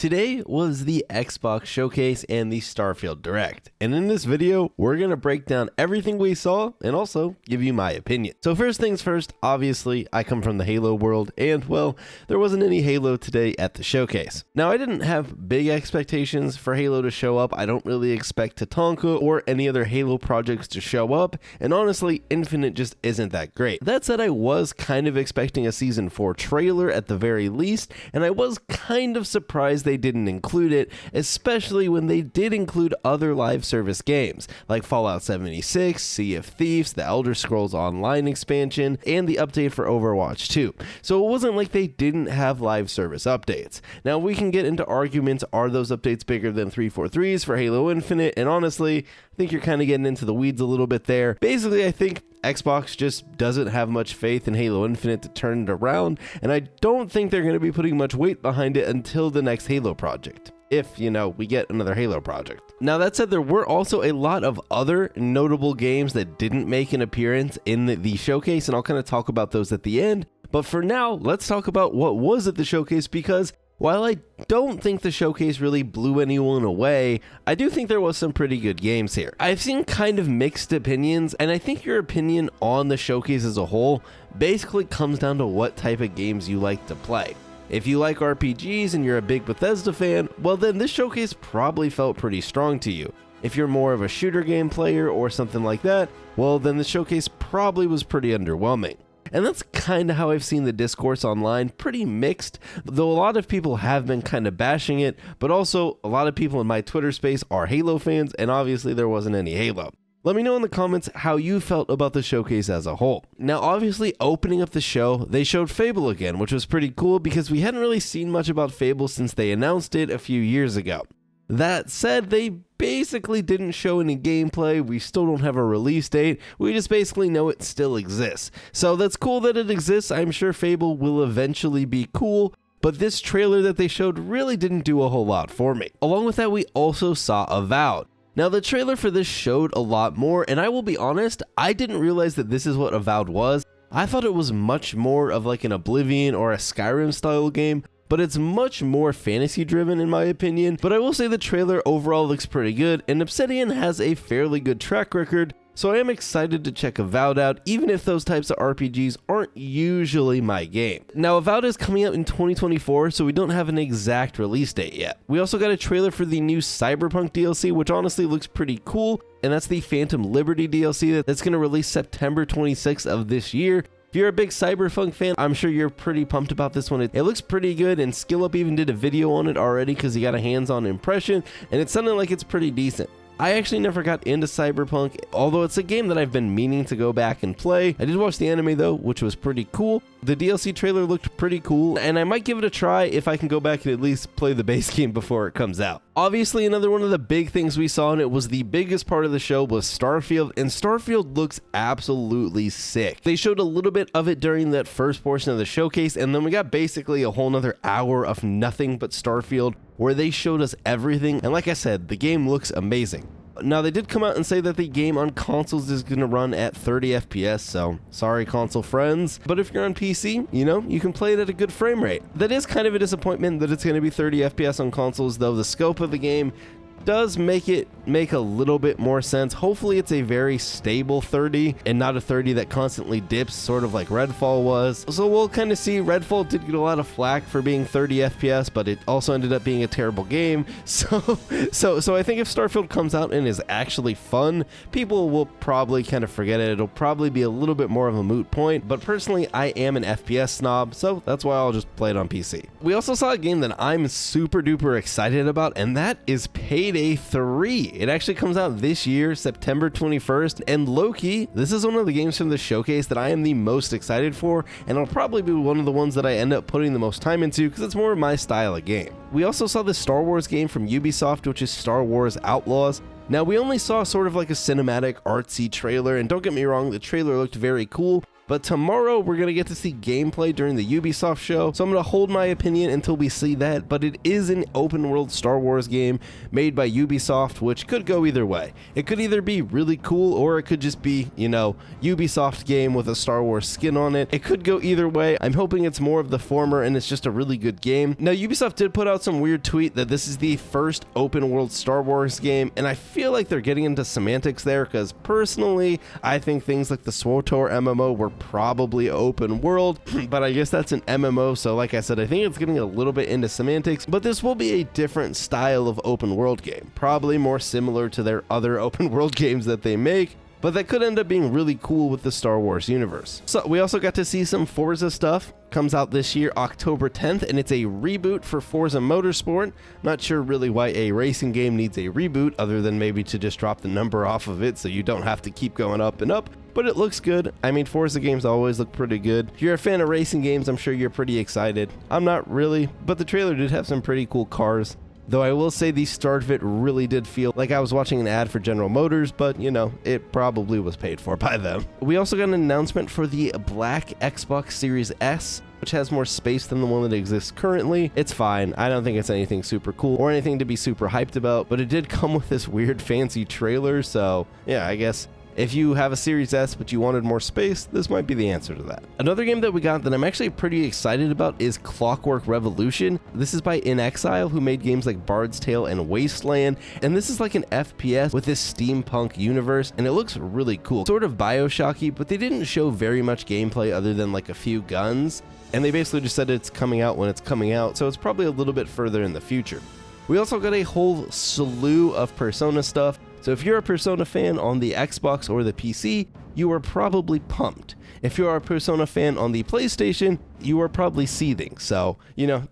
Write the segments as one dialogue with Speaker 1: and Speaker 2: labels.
Speaker 1: Today was the Xbox Showcase and the Starfield Direct, and in this video, we're going to break down everything we saw and also give you my opinion. So first things first, obviously, I come from the Halo world, and well, there wasn't any Halo today at the Showcase. Now, I didn't have big expectations for Halo to show up. I don't really expect Tatanka or any other Halo projects to show up, and honestly, Infinite just isn't that great. That said, I was kind of expecting a Season 4 trailer at the very least, and I was kind of surprised they didn't include it, especially when they did include other live service games like Fallout 76, Sea of Thieves, the Elder Scrolls Online expansion, and the update for Overwatch 2. So it wasn't like they didn't have live service updates. Now we can get into arguments, are those updates bigger than 343's for Halo Infinite? And honestly, I think you're kind of getting into the weeds a little bit there. Basically, I think Xbox just doesn't have much faith in Halo Infinite to turn it around, and I don't think they're going to be putting much weight behind it until the next Halo project. If, we get another Halo project. Now that said, there were also a lot of other notable games that didn't make an appearance in the showcase, and I'll kind of talk about those at the end. But for now, let's talk about what was at the showcase, because while I don't think the showcase really blew anyone away, I do think there was some pretty good games here. I've seen kind of mixed opinions, and I think your opinion on the showcase as a whole basically comes down to what type of games you like to play. If you like RPGs and you're a big Bethesda fan, well then this showcase probably felt pretty strong to you. If you're more of a shooter game player or something like that, well then the showcase probably was pretty underwhelming. And that's kind of how I've seen the discourse online, pretty mixed, though a lot of people have been kind of bashing it, but also a lot of people in my Twitter space are Halo fans, and obviously there wasn't any Halo. Let me know in the comments how you felt about the showcase as a whole. Now, obviously, opening up the show, they showed Fable again, which was pretty cool because we hadn't really seen much about Fable since they announced it a few years ago. That said, they basically didn't show any gameplay. We still don't have a release date. We just basically know it still exists. So that's cool that it exists. I'm sure Fable will eventually be cool, but this trailer that they showed really didn't do a whole lot for me. Along with that, we also saw Avowed. Now, the trailer for this showed a lot more, and I will be honest, I didn't realize that this is what Avowed was. I thought it was much more of like an Oblivion or a Skyrim style game, but it's much more fantasy driven in my opinion. But I will say the trailer overall looks pretty good, and Obsidian has a fairly good track record, so I am excited to check Avowed out, even if those types of RPGs aren't usually my game. Now, Avowed is coming out in 2024, so we don't have an exact release date yet. We also got a trailer for the new Cyberpunk DLC, which honestly looks pretty cool, and that's the Phantom Liberty DLC that's going to release September 26th of this year. If you're a big Cyberpunk fan, I'm sure you're pretty pumped about this one. It looks pretty good, and SkillUp even did a video on it already because he got a hands-on impression, and it sounded like it's pretty decent. I actually never got into Cyberpunk, although it's a game that I've been meaning to go back and play. I did watch the anime though, which was pretty cool. The DLC trailer looked pretty cool, and I might give it a try if I can go back and at least play the base game before it comes out. Obviously, another one of the big things we saw, and it was the biggest part of the show, was Starfield, and Starfield looks absolutely sick. They showed a little bit of it during that first portion of the showcase, and then we got basically a whole nother hour of nothing but Starfield, where they showed us everything, and like I said, the game looks amazing. Now, they did come out and say that the game on consoles is going to run at 30 FPS, so sorry console friends, but if you're on PC, you can play it at a good frame rate. That is kind of a disappointment that it's going to be 30 FPS on consoles, though the scope of the game does make it make a little bit more sense. Hopefully it's a very stable 30 and not a 30 that constantly dips, sort of like Redfall was. So we'll kind of see. Redfall did get a lot of flack for being 30 FPS, but it also ended up being a terrible game. So I think if Starfield comes out and is actually fun, people will probably kind of forget it. It'll probably be a little bit more of a moot point, but personally I am an FPS snob, so that's why I'll just play it on PC. We also saw a game that I'm super duper excited about, and that is Payday 3. It actually comes out this year, September 21st, and low-key, this is one of the games from the showcase that I am the most excited for, and it'll probably be one of the ones that I end up putting the most time into because it's more of my style of game. We also saw the Star Wars game from Ubisoft, which is Star Wars Outlaws. Now, we only saw sort of like a cinematic artsy trailer, and don't get me wrong, the trailer looked very cool, But tomorrow we're going to get to see gameplay during the Ubisoft show, so I'm going to hold my opinion until we see that, but it is an open world Star Wars game made by Ubisoft, which could go either way. It could either be really cool, or it could just be, you know, Ubisoft game with a Star Wars skin on it. It could go either way. I'm hoping it's more of the former and it's just a really good game. Now, Ubisoft did put out some weird tweet that this is the first open world Star Wars game, and I feel like they're getting into semantics there, because personally, I think things like the SWTOR MMO were probably open world, but I guess that's an MMO, so like I said, I think it's getting a little bit into semantics, but this will be a different style of open world game, probably more similar to their other open world games that they make, but that could end up being really cool with the Star Wars universe. So we also got to see some Forza stuff. Comes out this year, October 10th, and it's a reboot for Forza Motorsport. Not sure really why a racing game needs a reboot, other than maybe to just drop the number off of it so you don't have to keep going up and up, but it looks good. I mean, Forza games always look pretty good. If you're a fan of racing games, I'm sure you're pretty excited. I'm not really, but the trailer did have some pretty cool cars. Though I will say the start of it really did feel like I was watching an ad for General Motors, but you know, it probably was paid for by them. We also got an announcement for the black Xbox Series S, which has more space than the one that exists currently. It's fine. I don't think it's anything super cool or anything to be super hyped about, but it did come with this weird fancy trailer, so yeah, I guess if you have a Series S but you wanted more space, this might be the answer to that. Another game that we got that I'm actually pretty excited about is Clockwork Revolution. This is by In Exile, who made games like Bard's Tale and Wasteland, and this is like an FPS with this steampunk universe, and it looks really cool. Sort of Bioshocky, but they didn't show very much gameplay other than like a few guns, and they basically just said it's coming out when it's coming out, so it's probably a little bit further in the future. We also got a whole slew of Persona stuff. So if you're a Persona fan on the Xbox or the PC, you are probably pumped. If you're a Persona fan on the PlayStation, you are probably seething. So, you know,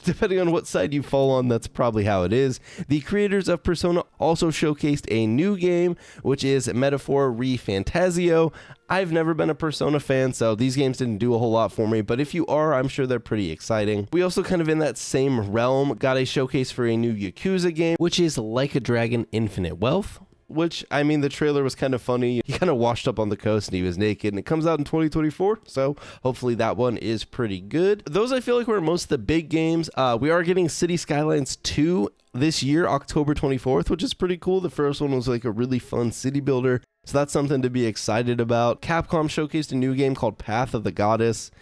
Speaker 1: depending on what side you fall on, that's probably how it is. The creators of Persona also showcased a new game, which is Metaphor ReFantazio. I've never been a Persona fan, so these games didn't do a whole lot for me, but if you are, I'm sure they're pretty exciting. We also kind of in that same realm got a showcase for a new Yakuza game, which is Like a Dragon Infinite Wealth. Which, I mean, the trailer was kind of funny. He kind of washed up on the coast and he was naked, and it comes out in 2024, so hopefully that one is pretty good. Those I feel like were most of the big games. We are getting City Skylines 2 this year, October 24th, which is pretty cool. The first one was like a really fun city builder, so that's something to be excited about. Capcom showcased a new game called Path of the Goddess.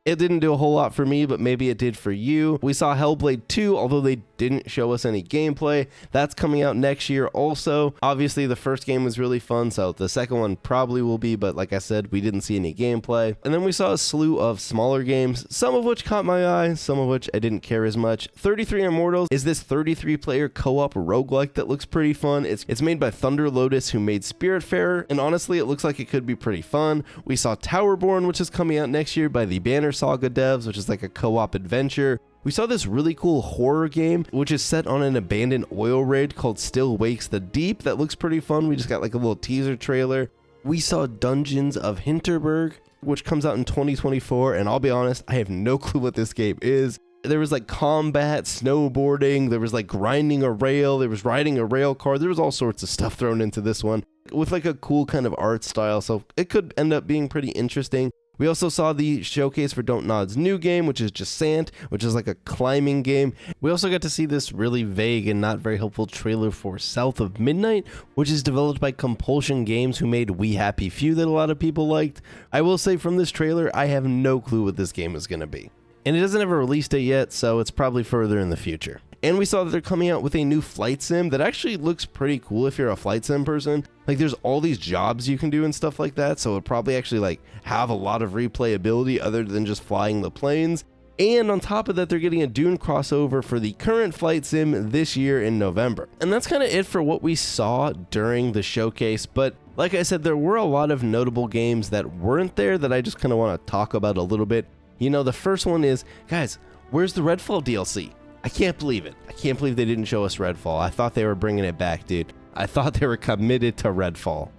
Speaker 1: It didn't do a whole lot for me, but maybe it did for you. We saw Hellblade 2, although they didn't show us any gameplay. That's coming out next year also. Obviously, the first game was really fun, so the second one probably will be, but like I said, we didn't see any gameplay. And then we saw a slew of smaller games, some of which caught my eye, some of which I didn't care as much. 33 Immortals is this 33-player co-op roguelike that looks pretty fun. It's made by Thunder Lotus, who made Spiritfarer, and honestly, it looks like it could be pretty fun. We saw Towerborn, which is coming out next year by the Banner Saga devs, which is like a co-op adventure. We saw this really cool horror game, which is set on an abandoned oil rig called Still Wakes the Deep. That looks pretty fun. We just got like a little teaser trailer. We saw Dungeons of Hinterberg, which comes out in 2024, and I'll be honest, I have no clue what this game is. There was like combat, snowboarding, there was like grinding a rail, there was riding a rail car, there was all sorts of stuff thrown into this one with like a cool kind of art style, so it could end up being pretty interesting. We also saw the showcase for Don't Nod's new game, which is Jasant, which is like a climbing game. We also got to see this really vague and not very helpful trailer for South of Midnight, which is developed by Compulsion Games, who made We Happy Few that a lot of people liked. I will say from this trailer, I have no clue what this game is going to be. And it doesn't have a release date yet, so it's probably further in the future. And we saw that they're coming out with a new flight sim that actually looks pretty cool if you're a flight sim person. Like there's all these jobs you can do and stuff like that, so it'll probably actually like have a lot of replayability other than just flying the planes. And on top of that, they're getting a Dune crossover for the current flight sim this year in November. And that's kind of it for what we saw during the showcase, but like I said, there were a lot of notable games that weren't there that I just kind of want to talk about a little bit. You know, the first one is, guys, where's the Redfall DLC? I can't believe it. I can't believe they didn't show us Redfall. I thought they were bringing it back, dude. I thought they were committed to Redfall.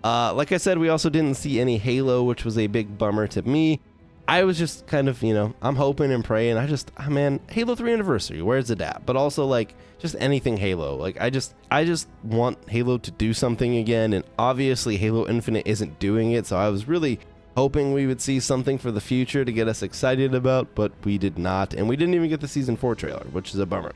Speaker 1: Like I said, we also didn't see any Halo, which was a big bummer to me. I was just kind of, you know, I'm hoping and praying. Man, Halo 3 Anniversary, where's it at? But also, like, just anything Halo. Like, I just want Halo to do something again, and obviously Halo Infinite isn't doing it, so I was really hoping we would see something for the future to get us excited about, but we did not, and we didn't even get the Season 4 trailer, which is a bummer.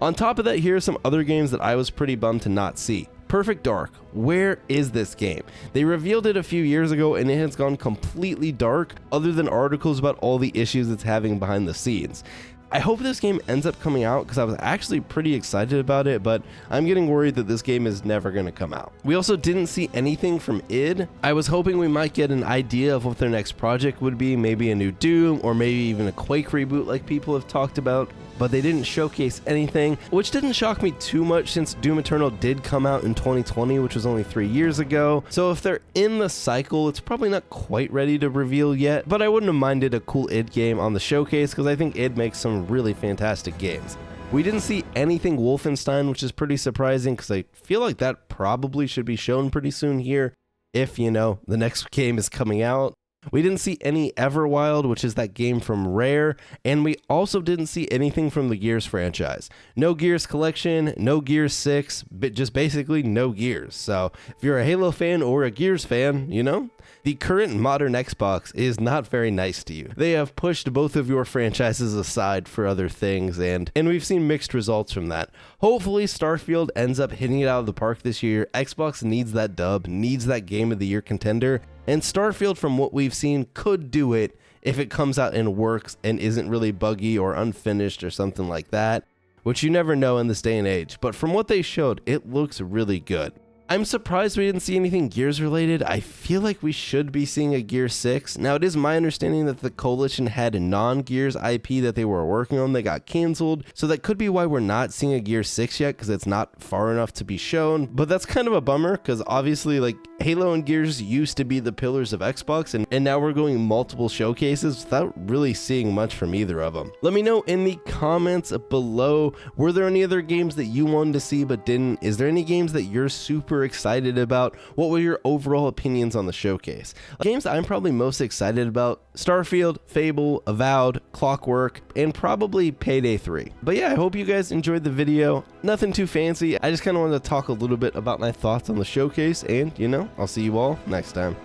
Speaker 1: On top of that, here are some other games that I was pretty bummed to not see. Perfect Dark, where is this game? They revealed it a few years ago and it has gone completely dark, other than articles about all the issues it's having behind the scenes. I hope this game ends up coming out because I was actually pretty excited about it, but I'm getting worried that this game is never going to come out. We also didn't see anything from id. I was hoping we might get an idea of what their next project would be, maybe a new Doom or maybe even a Quake reboot like people have talked about, but they didn't showcase anything, which didn't shock me too much since Doom Eternal did come out in 2020, which was only 3 years ago. So if they're in the cycle, it's probably not quite ready to reveal yet, but I wouldn't have minded a cool id game on the showcase because I think id makes some really fantastic games. We didn't see anything Wolfenstein, which is pretty surprising because I feel like that probably should be shown pretty soon here if, you know, the next game is coming out. We didn't see any Everwild, which is that game from Rare, and we also didn't see anything from the Gears franchise. No Gears Collection, no Gears 6, but just basically no Gears. So if you're a Halo fan or a Gears fan, you know, the current modern Xbox is not very nice to you. They have pushed both of your franchises aside for other things, and we've seen mixed results from that. Hopefully Starfield ends up hitting it out of the park this year. Xbox needs that dub, needs that Game of the Year contender, and Starfield, from what we've seen, could do it if it comes out and works and isn't really buggy or unfinished or something like that, which you never know in this day and age. But from what they showed, it looks really good. I'm surprised we didn't see anything Gears related. I feel like we should be seeing a Gears 6. Now, it is my understanding that the Coalition had a non-Gears IP that they were working on that got canceled, so that could be why we're not seeing a Gears 6 yet, because it's not far enough to be shown. But that's kind of a bummer, because obviously, like, Halo and Gears used to be the pillars of Xbox, and now we're going multiple showcases without really seeing much from either of them. Let me know in the comments below, were there any other games that you wanted to see but didn't? Is there any games that you're super excited about? What were your overall opinions on the showcase? Games I'm probably most excited about: Starfield, Fable, Avowed, Clockwork, and probably Payday 3. But yeah, I hope you guys enjoyed the video. Nothing too fancy. I just kind of wanted to talk a little bit about my thoughts on the showcase, and you know, I'll see you all next time.